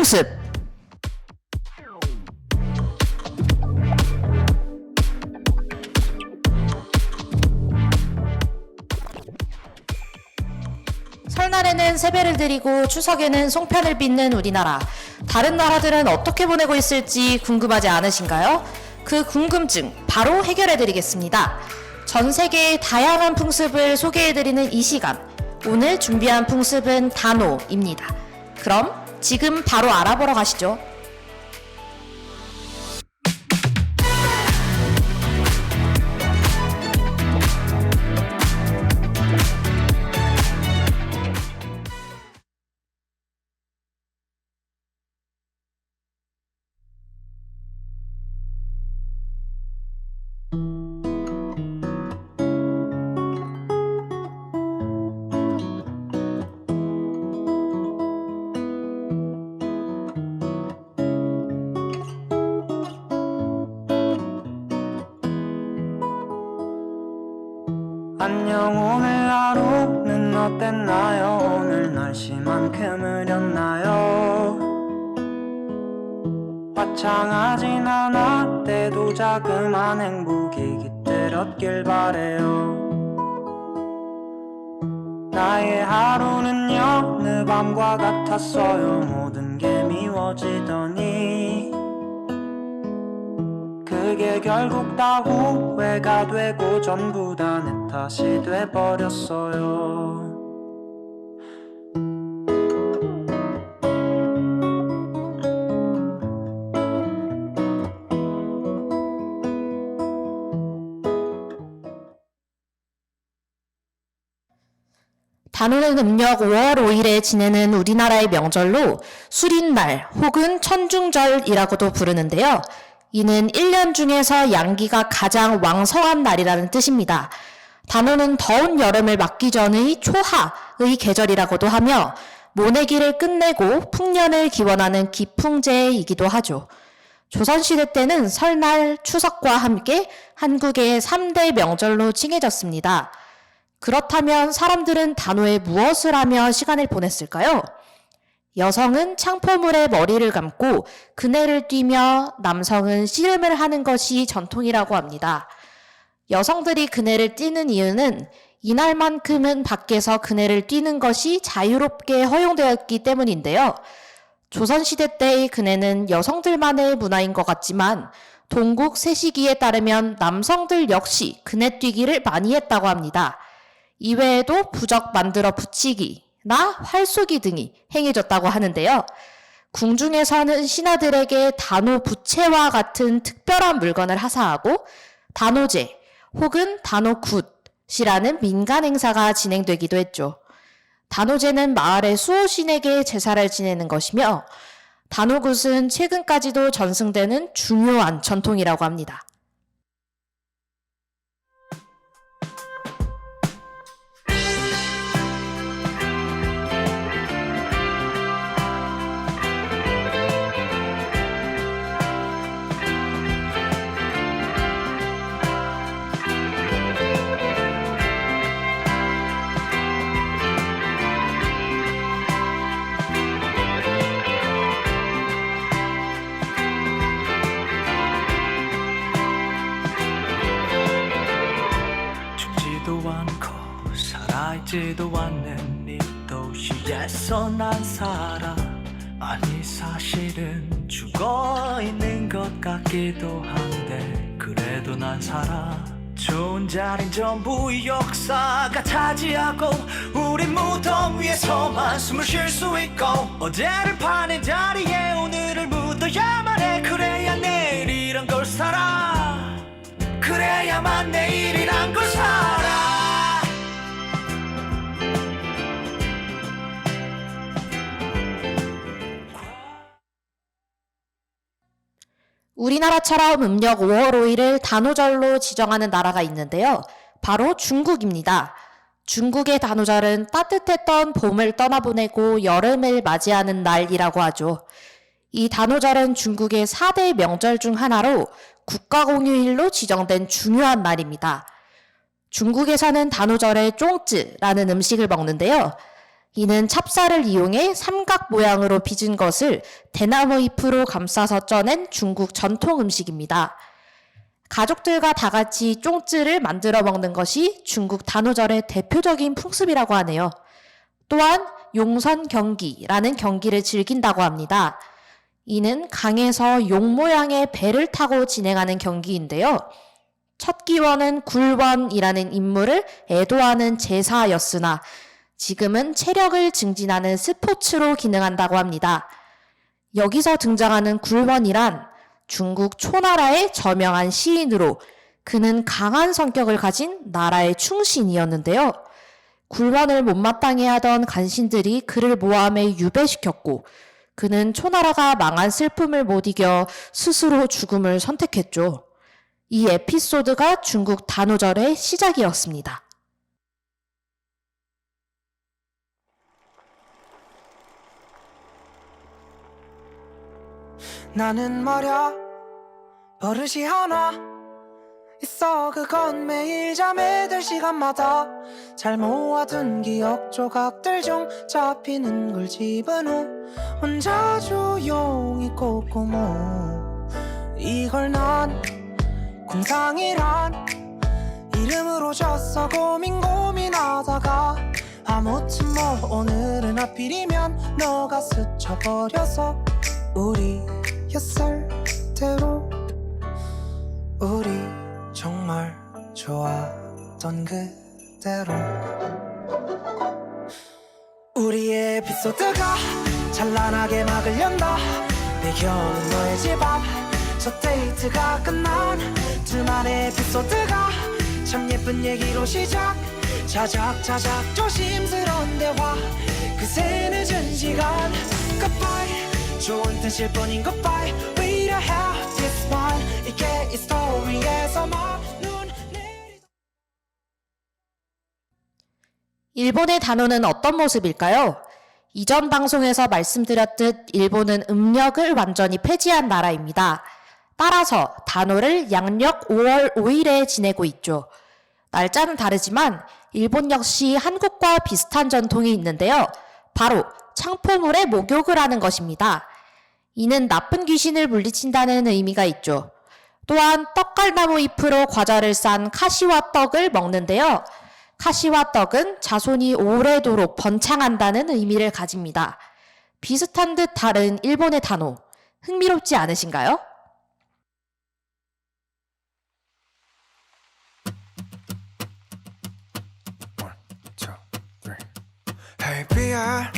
풍습. 설날에는 세배를 드리고 추석에는 송편을 빚는 우리나라. 다른 나라들은 어떻게 보내고 있을지 궁금하지 않으신가요? 그 궁금증 바로 해결해 드리겠습니다. 전 세계의 다양한 풍습을 소개해 드리는 이 시간. 오늘 준비한 풍습은 단오입니다. 그럼 지금 바로 알아보러 가시죠. 안녕, 오늘 하루는 어땠나요? 오늘 날씨만큼 흐렸나요? 화창하진 않았대도 자그만 행복이 깃들었길 바래요. 나의 하루는 여느 밤과 같았어요. 모든 게 미워지더니 그게 결국 다 후회가 되고 전부 다 내 탓이 돼버렸어요. 단오는 음력 5월 5일에 지내는 우리나라의 명절로 수린날 혹은 천중절이라고도 부르는데요. 이는 1년 중에서 양기가 가장 왕성한 날이라는 뜻입니다. 단오는 더운 여름을 맞기 전의 초하의 계절이라고도 하며 모내기를 끝내고 풍년을 기원하는 기풍제이기도 하죠. 조선시대 때는 설날, 추석과 함께 한국의 3대 명절로 칭해졌습니다. 그렇다면 사람들은 단오에 무엇을 하며 시간을 보냈을까요? 여성은 창포물에 머리를 감고 그네를 뛰며 남성은 씨름을 하는 것이 전통이라고 합니다. 여성들이 그네를 뛰는 이유는 이날만큼은 밖에서 그네를 뛰는 것이 자유롭게 허용되었기 때문인데요. 조선시대 때의 그네는 여성들만의 문화인 것 같지만 동국 세시기에 따르면 남성들 역시 그네 뛰기를 많이 했다고 합니다. 이외에도 부적 만들어 붙이기나 활쏘기 등이 행해졌다고 하는데요. 궁중에서는 신하들에게 단오 부채와 같은 특별한 물건을 하사하고 단오제 혹은 단오굿이라는 민간 행사가 진행되기도 했죠. 단오제는 마을의 수호신에게 제사를 지내는 것이며 단오굿은 최근까지도 전승되는 중요한 전통이라고 합니다. 않고 살아있지도 않는 이 도시에서 난 살아. 아니 사실은 죽어있는 것 같기도 한데 그래도 난 살아. 좋은 자린 전부 역사가 차지하고 우린 무덤 위에서만 숨을 쉴 수 있고 어제를 파낸 자리에 오늘을 묻어야만 해. 그래야 내일이란 걸 살아. 그래야만 내일이란 걸 살아. 우리나라처럼 음력 5월 5일을 단오절로 지정하는 나라가 있는데요. 바로 중국입니다. 중국의 단오절은 따뜻했던 봄을 떠나보내고 여름을 맞이하는 날이라고 하죠. 이 단오절은 중국의 4대 명절 중 하나로 국가공휴일로 지정된 중요한 날입니다. 중국에서는 단오절에 쫑쯔라는 음식을 먹는데요. 이는 찹쌀을 이용해 삼각 모양으로 빚은 것을 대나무 잎으로 감싸서 쪄낸 중국 전통 음식입니다. 가족들과 다 같이 쫑쯔를 만들어 먹는 것이 중국 단오절의 대표적인 풍습이라고 하네요. 또한 용선 경기라는 경기를 즐긴다고 합니다. 이는 강에서 용 모양의 배를 타고 진행하는 경기인데요. 첫 기원은 굴원이라는 인물을 애도하는 제사였으나 지금은 체력을 증진하는 스포츠로 기능한다고 합니다. 여기서 등장하는 굴원이란 중국 초나라의 저명한 시인으로 그는 강한 성격을 가진 나라의 충신이었는데요. 굴원을 못마땅해 하던 간신들이 그를 모함해 유배시켰고 그는 초나라가 망한 슬픔을 못 이겨 스스로 죽음을 선택했죠. 이 에피소드가 중국 단오절의 시작이었습니다. 나는 말야 버릇이 하나 있어. 그건 매일 잠에 들 시간마다 잘 모아둔 기억 조각들 중 잡히는 걸 집은 후 혼자 조용히 꼼꼼호. 이걸 난 공상이란 이름으로 줬어. 고민하다가 아무튼 뭐 오늘은 하필이면 너가 스쳐버려서 우리였을 대로 우리 정말 좋았던 그대로 우리의 에피소드가 찬란하게 막을 연다. 배경은 너의 집 앞 첫 데이트가 끝난 둘만의 에피소드가 참 예쁜 얘기로 시작. 자작자작 조심스러운 대화 그새 늦은 시간 Goodbye 좋은 뜻일 뿐인 goodbye We don't have this one 이게 이 스토리에서 막 눈 내리던 일본의 단오는 어떤 모습일까요? 이전 방송에서 말씀드렸듯 일본은 음력을 완전히 폐지한 나라입니다. 따라서 단오를 양력 5월 5일에 지내고 있죠. 날짜는 다르지만 일본 역시 한국과 비슷한 전통이 있는데요. 바로 창포물에 목욕을 하는 것입니다. 이는 나쁜 귀신을 물리친다는 의미가 있죠. 또한 떡갈나무 잎으로 과자를 싼 카시와 떡을 먹는데요. 카시와 떡은 자손이 오래도록 번창한다는 의미를 가집니다. 비슷한 듯 다른 일본의 단오, 흥미롭지 않으신가요? Hey 비야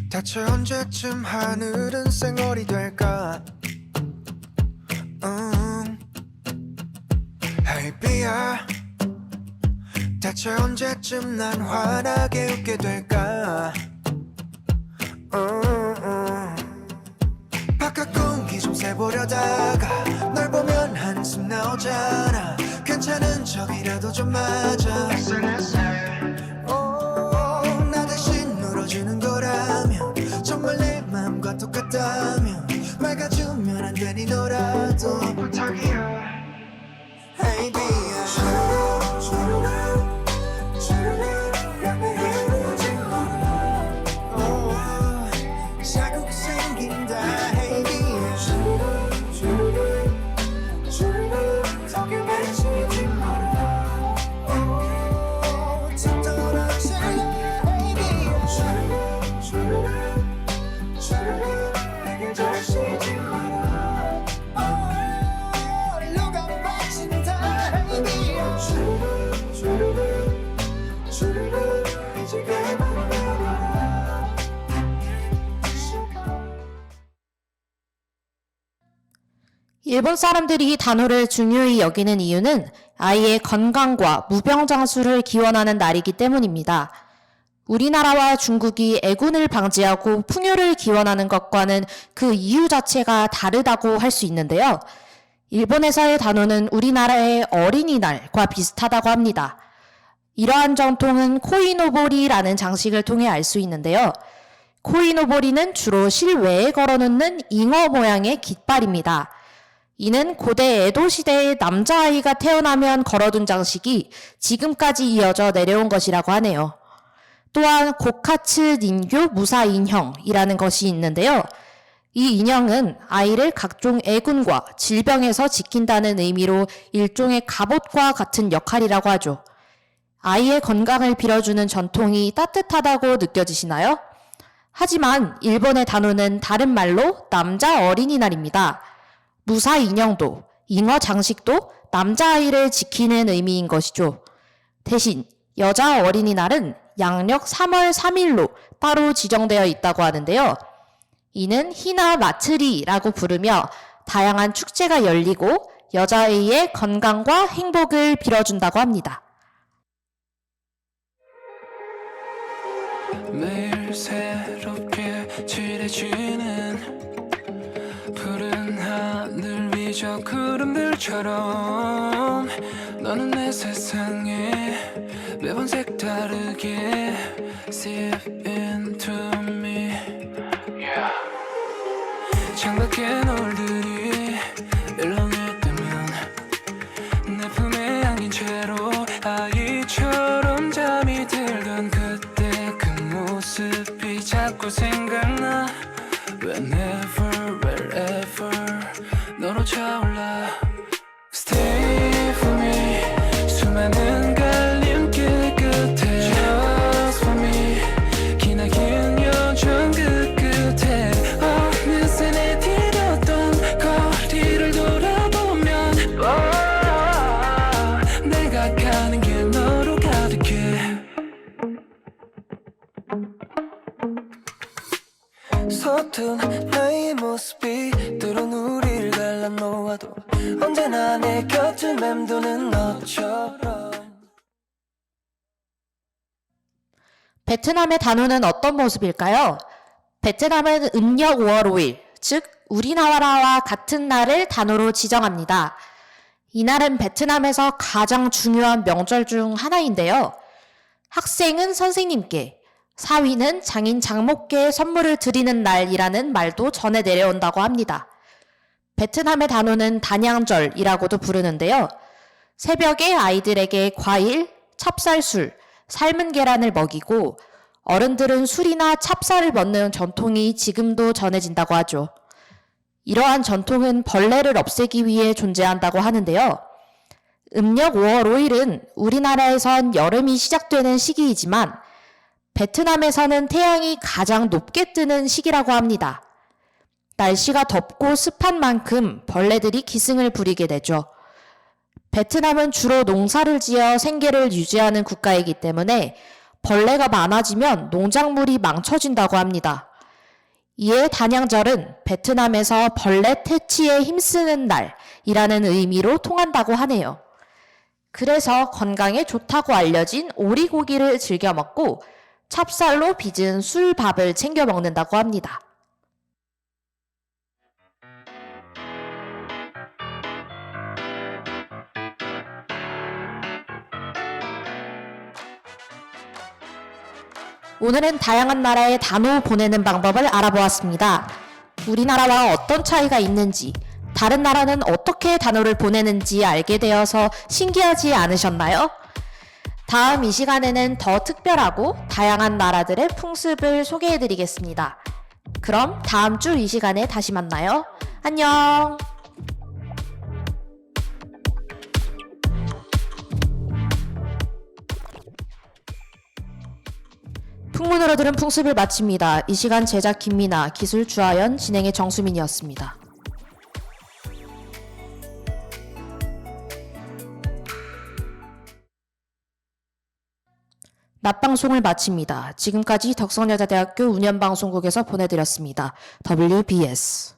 대체 언제쯤 하늘은 쌩얼이 될까 Hey 비야 대체 언제쯤 난 환하게 웃게 될까 바깥 공기 좀 새보려다가 널 보면 한숨 나오잖아 괜찮은 척이라도 좀 맞아 나 대신 울어주는 거라면 정말 내 맘과 똑같다면 맑아주면 안 되니 너라도 부탁이야 Hey 비야 자국 생긴다 Hey 비야 속에 맺히지 마라 툭 떨어질래 Hey 비야 내게 절시지 마라 누가 빠진다 Hey 비야 이제 그만 나가라 일본 사람들이 단오를 중요히 여기는 이유는 아이의 건강과 무병장수를 기원하는 날이기 때문입니다. 우리나라와 중국이 애군을 방지하고 풍요를 기원하는 것과는 그 이유 자체가 다르다고 할 수 있는데요. 일본에서의 단오는 우리나라의 어린이날과 비슷하다고 합니다. 이러한 전통은 코이노보리라는 장식을 통해 알 수 있는데요. 코이노보리는 주로 실외에 걸어놓는 잉어 모양의 깃발입니다. 이는 고대 에도 시대에 남자아이가 태어나면 걸어둔 장식이 지금까지 이어져 내려온 것이라고 하네요. 또한 고카츠 닌교 무사 인형이라는 것이 있는데요. 이 인형은 아이를 각종 애군과 질병에서 지킨다는 의미로 일종의 갑옷과 같은 역할이라고 하죠. 아이의 건강을 빌어주는 전통이 따뜻하다고 느껴지시나요? 하지만 일본의 단오는 다른 말로 남자 어린이날입니다. 무사 인형도 잉어 장식도 남자아이를 지키는 의미인 것이죠. 대신 여자 어린이날은 양력 3월 3일로 따로 지정되어 있다고 하는데요. 이는 히나 마츠리라고 부르며 다양한 축제가 열리고 여자아이의 건강과 행복을 빌어준다고 합니다. 매일 새롭게 칠해지는 푸른 하늘 위저 구름들처럼 너는 내 세상에 매번 색다르게 Sip into me yeah. 창밖에 노을들이 일렁일 때면 내 품에 안긴 채로 아이처럼 잠이 들던 그때 그 모습이 자꾸 생각나 Whenever, wherever 너로 차올라 Stay for me 수많은 갈림길 끝에 Just for me 기나긴 여정 그 끝에 어느새 내 뒤렸던 거리를 돌아보면 내가 가는 길 너로 가득해 서툰 나의 모습이 때론 우리를 갈라놓아도 언제나 내 곁을 맴도는 너처럼 베트남의 단오는 어떤 모습일까요? 베트남은 음력 5월 5일, 즉 우리나라와 같은 날을 단오로 지정합니다. 이날은 베트남에서 가장 중요한 명절 중 하나인데요. 학생은 선생님께, 사위는 장인 장모께 선물을 드리는 날이라는 말도 전해 내려온다고 합니다. 베트남의 단오는 단양절이라고도 부르는데요. 새벽에 아이들에게 과일, 찹쌀술, 삶은 계란을 먹이고 어른들은 술이나 찹쌀을 먹는 전통이 지금도 전해진다고 하죠. 이러한 전통은 벌레를 없애기 위해 존재한다고 하는데요. 음력 5월 5일은 우리나라에선 여름이 시작되는 시기이지만 베트남에서는 태양이 가장 높게 뜨는 시기라고 합니다. 날씨가 덥고 습한 만큼 벌레들이 기승을 부리게 되죠. 베트남은 주로 농사를 지어 생계를 유지하는 국가이기 때문에 벌레가 많아지면 농작물이 망쳐진다고 합니다. 이에 단양절은 베트남에서 벌레 퇴치에 힘쓰는 날이라는 의미로 통한다고 하네요. 그래서 건강에 좋다고 알려진 오리고기를 즐겨 먹고 찹쌀로 빚은 술밥을 챙겨 먹는다고 합니다. 오늘은 다양한 나라의 단오 보내는 방법을 알아보았습니다. 우리나라와 어떤 차이가 있는지, 다른 나라는 어떻게 단오를 보내는지 알게 되어서 신기하지 않으셨나요? 다음 이 시간에는 더 특별하고 다양한 나라들의 풍습을 소개해드리겠습니다. 그럼 다음 주 이 시간에 다시 만나요. 안녕! 풍문으로 들은 풍습을 마칩니다. 이 시간 제작 김미나, 기술 주하연, 진행의 정수민이었습니다. 낮방송을 마칩니다. 지금까지 덕성여자대학교 운영방송국에서 보내드렸습니다. WBS